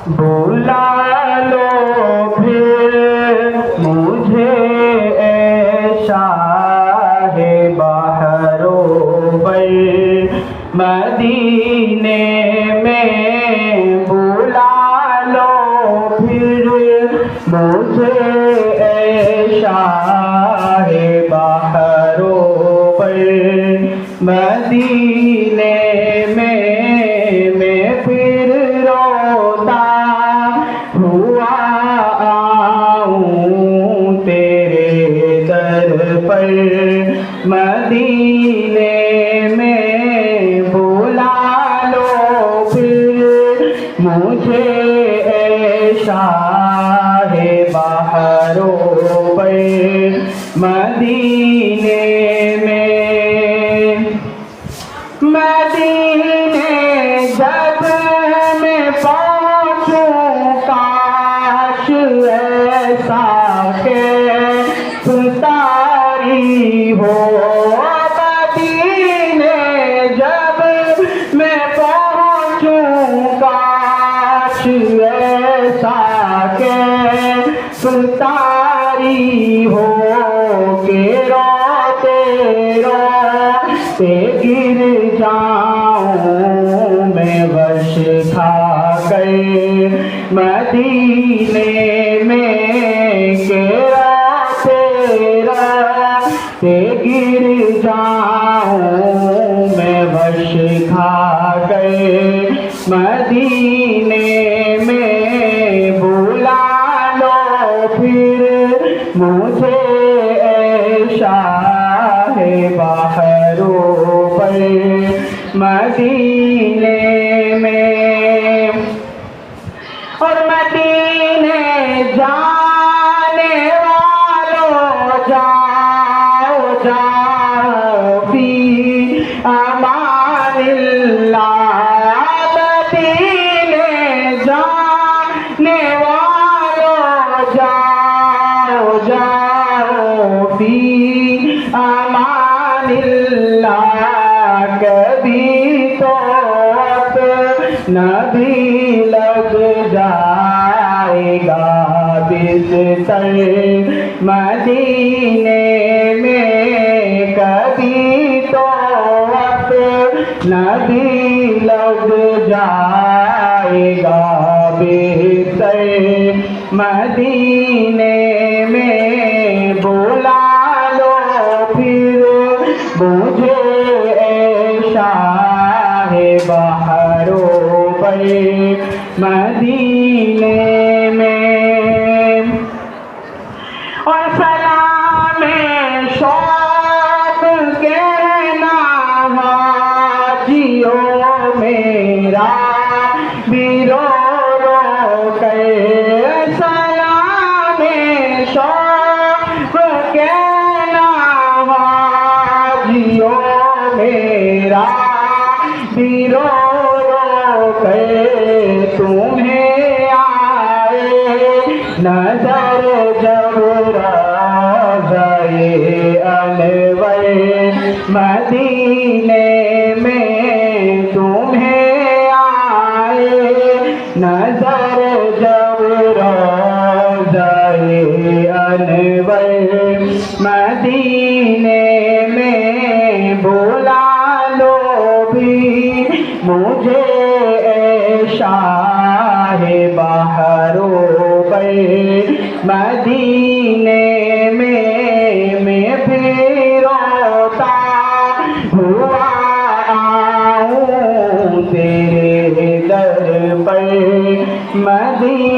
بلا لو پھر مجھے اے شاہ بحر و بر مدینے میں بلا لو پھر مجھے اے شاہ بحر و بر مدینے میں پھر روتا ہوا آؤں تیرے در پر مدینے میں بلا لو پھر مجھے اے شاہ بحر و بر مدینے میں مدینے جب میں پہنچوں کاش ایسا کہ تاری ہو مدینے جب میں پہنچوں کاش ایسا کہ تاری ہو کہ روتے روتے گر جاؤں میں وش کھا کر مدینے میں کہ روتے روتے گر جاؤں میں وش کھا کر مدینے میں بلا لو پھر مجھے اے شاہ بحر و بر مدینے میں اور مدینے جانے والوں جاؤ جاؤ فی امان اللہ مدینے جانے والوں جاؤ جاؤ فی امان اللہ کبھی تو نبی لگ جائے گا بستر مدینے میں کبھی تو نبی لگ جائے گا بستر مدینے میں بلا لو پھر مجھے اے شاہ بحر و بر مدینے میں اور سلام شوق کہنا حاجیوں میرا بھی رو رو کر سلام شوق کہنا حاجیوں میرا بھی رو رو کر تمہیں آئے نظر جب روضۂ انور مدینے میں تمہیں آئے نظر جب روضۂ انور مدینے میں بلا لو بھی مجھے اے شاہ بحر و بر مدینے میں پھر روتا ہوا آؤں تیرے در پر مدینے